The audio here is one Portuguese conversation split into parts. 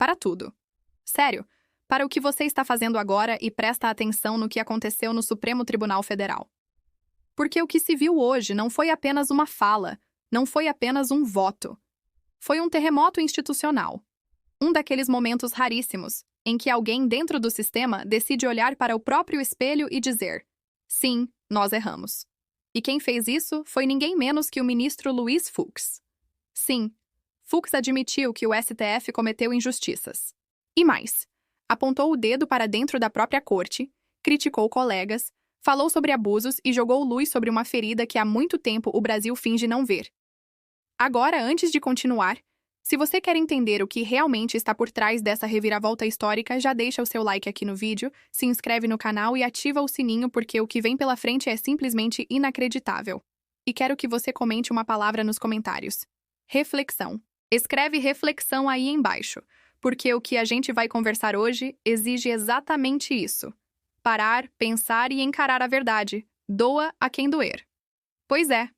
para tudo. Sério, para o que você está fazendo agora e presta atenção no que aconteceu no Supremo Tribunal Federal. Porque o que se viu hoje não foi apenas uma fala, não foi apenas um voto. Foi um terremoto institucional. Um daqueles momentos raríssimos em que alguém dentro do sistema decide olhar para o próprio espelho e dizer: sim, nós erramos. E quem fez isso foi ninguém menos que o ministro Luiz Fux. Sim, Fux admitiu que o STF cometeu injustiças. E mais, apontou o dedo para dentro da própria corte, criticou colegas, falou sobre abusos e jogou luz sobre uma ferida que há muito tempo o Brasil finge não ver. Agora, antes de continuar, se você quer entender o que realmente está por trás dessa reviravolta histórica, já deixa o seu like aqui no vídeo, se inscreve no canal e ativa o sininho porque o que vem pela frente é simplesmente inacreditável. E quero que você comente uma palavra nos comentários. Reflexão. Escreve reflexão aí embaixo, porque o que a gente vai conversar hoje exige exatamente isso. Parar, pensar e encarar a verdade. Doa a quem doer. Pois é,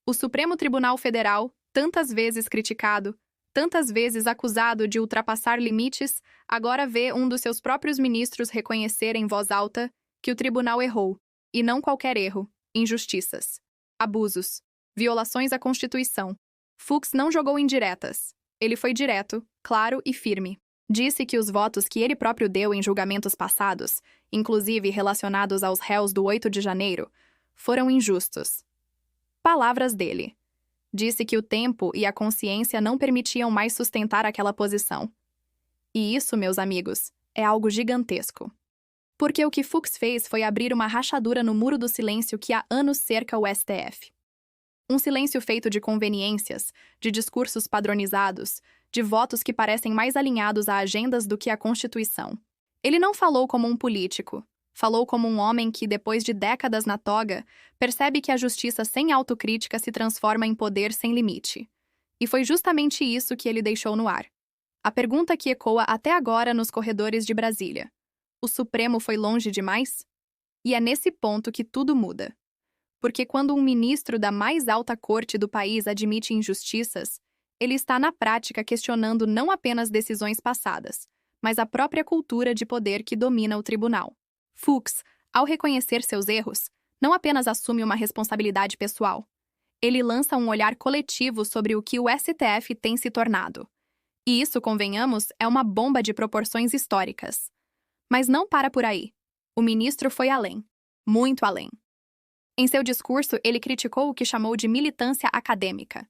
o Supremo Tribunal Federal, tantas vezes criticado, tantas vezes acusado de ultrapassar limites, agora vê um dos seus próprios ministros reconhecer em voz alta que o tribunal errou, e não qualquer erro, injustiças, abusos, violações à Constituição. Fux não jogou indiretas. Ele foi direto, claro e firme. Disse que os votos que ele próprio deu em julgamentos passados, inclusive relacionados aos réus do 8 de janeiro, foram injustos. Palavras dele. Disse que o tempo e a consciência não permitiam mais sustentar aquela posição. E isso, meus amigos, é algo gigantesco. Porque o que Fux fez foi abrir uma rachadura no muro do silêncio que há anos cerca o STF. Um silêncio feito de conveniências, de discursos padronizados, de votos que parecem mais alinhados a agendas do que a Constituição. Ele não falou como um político. Falou como um homem que, depois de décadas na toga, percebe que a justiça sem autocrítica se transforma em poder sem limite. E foi justamente isso que ele deixou no ar. A pergunta que ecoa até agora nos corredores de Brasília. O Supremo foi longe demais? E é nesse ponto que tudo muda. Porque quando um ministro da mais alta corte do país admite injustiças, ele está na prática questionando não apenas decisões passadas, mas a própria cultura de poder que domina o tribunal. Fux, ao reconhecer seus erros, não apenas assume uma responsabilidade pessoal. Ele lança um olhar coletivo sobre o que o STF tem se tornado. E isso, convenhamos, é uma bomba de proporções históricas. Mas não para por aí. O ministro foi além. Muito além. Em seu discurso, ele criticou o que chamou de militância acadêmica.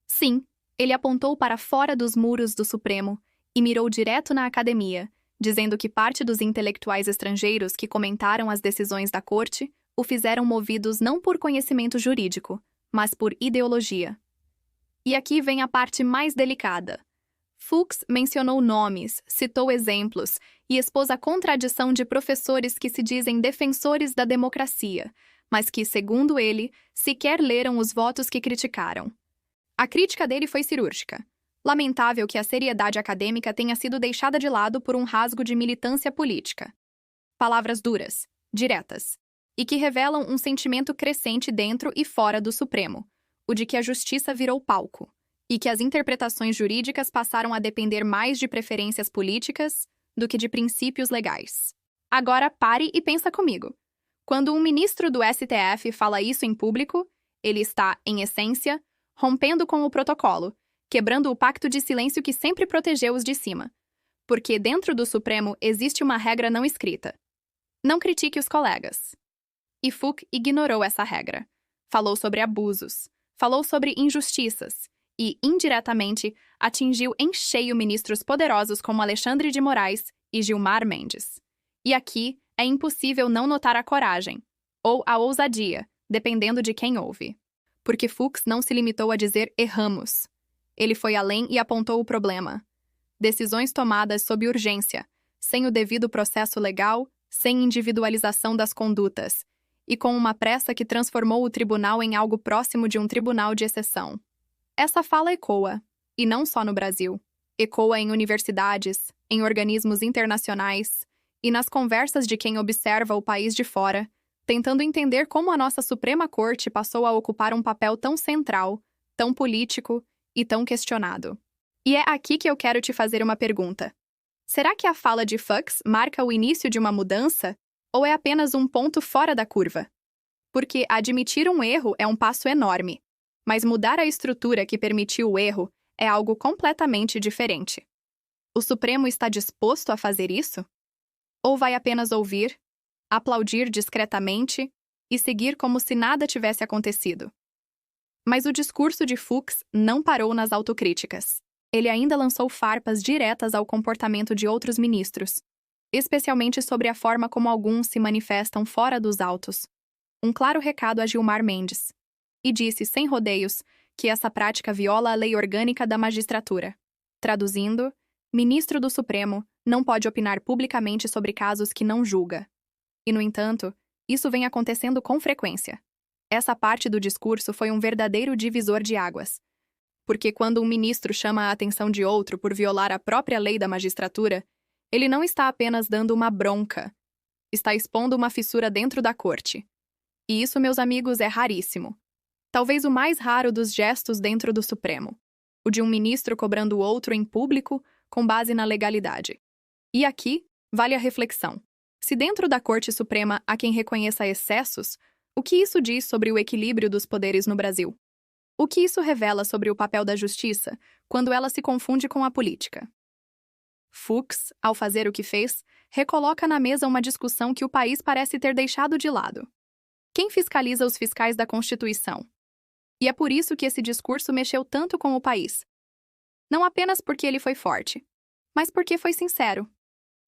Sim, ele apontou para fora dos muros do Supremo e mirou direto na academia, dizendo que parte dos intelectuais estrangeiros que comentaram as decisões da corte o fizeram movidos não por conhecimento jurídico, mas por ideologia. E aqui vem a parte mais delicada. Fux mencionou nomes, citou exemplos e expôs a contradição de professores que se dizem defensores da democracia, mas que, segundo ele, sequer leram os votos que criticaram. A crítica dele foi cirúrgica. Lamentável que a seriedade acadêmica tenha sido deixada de lado por um rasgo de militância política. Palavras duras, diretas, e que revelam um sentimento crescente dentro e fora do Supremo, o de que a justiça virou palco, e que as interpretações jurídicas passaram a depender mais de preferências políticas do que de princípios legais. Agora pare e pensa comigo. Quando um ministro do STF fala isso em público, ele está, em essência, rompendo com o protocolo, quebrando o pacto de silêncio que sempre protegeu os de cima. Porque dentro do Supremo existe uma regra não escrita. Não critique os colegas. E Fux ignorou essa regra. Falou sobre abusos, falou sobre injustiças e, indiretamente, atingiu em cheio ministros poderosos como Alexandre de Moraes e Gilmar Mendes. E aqui é impossível não notar a coragem, ou a ousadia, dependendo de quem ouve. Porque Fux não se limitou a dizer erramos. Ele foi além e apontou o problema. Decisões tomadas sob urgência, sem o devido processo legal, sem individualização das condutas, e com uma pressa que transformou o tribunal em algo próximo de um tribunal de exceção. Essa fala ecoa, e não só no Brasil. Ecoa em universidades, em organismos internacionais, e nas conversas de quem observa o país de fora, tentando entender como a nossa Suprema Corte passou a ocupar um papel tão central, tão político e tão questionado. E é aqui que eu quero te fazer uma pergunta. Será que a fala de Fux marca o início de uma mudança ou é apenas um ponto fora da curva? Porque admitir um erro é um passo enorme, mas mudar a estrutura que permitiu o erro é algo completamente diferente. O Supremo está disposto a fazer isso? Ou vai apenas ouvir, aplaudir discretamente e seguir como se nada tivesse acontecido? Mas o discurso de Fux não parou nas autocríticas. Ele ainda lançou farpas diretas ao comportamento de outros ministros, especialmente sobre a forma como alguns se manifestam fora dos autos. Um claro recado a Gilmar Mendes. E disse, sem rodeios, que essa prática viola a lei orgânica da magistratura. Traduzindo, ministro do Supremo não pode opinar publicamente sobre casos que não julga. E, no entanto, isso vem acontecendo com frequência. Essa parte do discurso foi um verdadeiro divisor de águas. Porque quando um ministro chama a atenção de outro por violar a própria lei da magistratura, ele não está apenas dando uma bronca, está expondo uma fissura dentro da corte. E isso, meus amigos, é raríssimo. Talvez o mais raro dos gestos dentro do Supremo. O de um ministro cobrando o outro em público com base na legalidade. E aqui, vale a reflexão. Se dentro da Corte Suprema há quem reconheça excessos, o que isso diz sobre o equilíbrio dos poderes no Brasil? O que isso revela sobre o papel da justiça quando ela se confunde com a política? Fux, ao fazer o que fez, recoloca na mesa uma discussão que o país parece ter deixado de lado. Quem fiscaliza os fiscais da Constituição? E é por isso que esse discurso mexeu tanto com o país. Não apenas porque ele foi forte, mas porque foi sincero.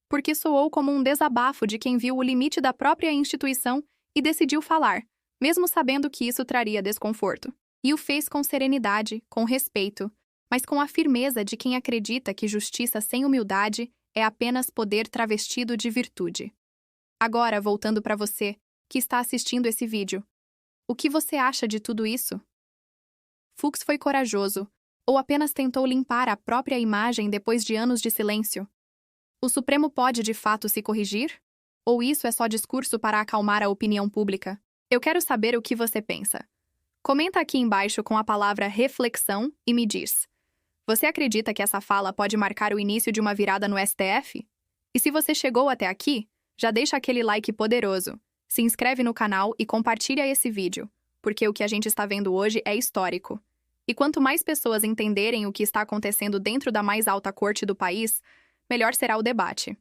Porque soou como um desabafo de quem viu o limite da própria instituição e decidiu falar, mesmo sabendo que isso traria desconforto. E o fez com serenidade, com respeito, mas com a firmeza de quem acredita que justiça sem humildade é apenas poder travestido de virtude. Agora, voltando para você, que está assistindo esse vídeo, o que você acha de tudo isso? Fux foi corajoso, ou apenas tentou limpar a própria imagem depois de anos de silêncio? O Supremo pode de fato se corrigir? Ou isso é só discurso para acalmar a opinião pública? Eu quero saber o que você pensa. Comenta aqui embaixo com a palavra reflexão e me diz. Você acredita que essa fala pode marcar o início de uma virada no STF? E se você chegou até aqui, já deixa aquele like poderoso, se inscreve no canal e compartilha esse vídeo, porque o que a gente está vendo hoje é histórico. E quanto mais pessoas entenderem o que está acontecendo dentro da mais alta corte do país, melhor será o debate.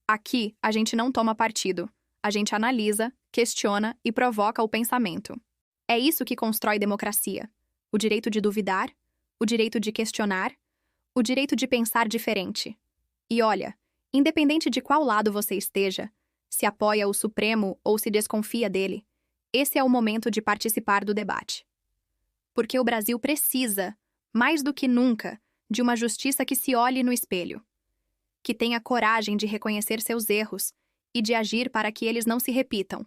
Aqui, a gente não toma partido. A gente analisa, questiona e provoca o pensamento. É isso que constrói democracia. O direito de duvidar, o direito de questionar, o direito de pensar diferente. E olha, independente de qual lado você esteja, se apoia o Supremo ou se desconfia dele, esse é o momento de participar do debate. Porque o Brasil precisa, mais do que nunca, de uma justiça que se olhe no espelho, que tenha coragem de reconhecer seus erros e de agir para que eles não se repitam.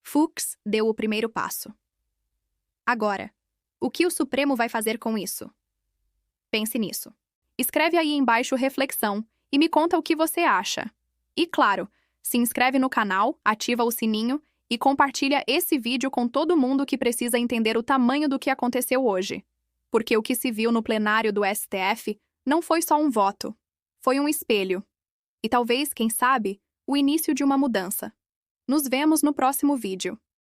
Fux deu o primeiro passo. Agora, o que o Supremo vai fazer com isso? Pense nisso. Escreve aí embaixo reflexão e me conta o que você acha. E claro, se inscreve no canal, ativa o sininho e compartilha esse vídeo com todo mundo que precisa entender o tamanho do que aconteceu hoje. Porque o que se viu no plenário do STF não foi só um voto, foi um espelho. E talvez, quem sabe, o início de uma mudança. Nos vemos no próximo vídeo.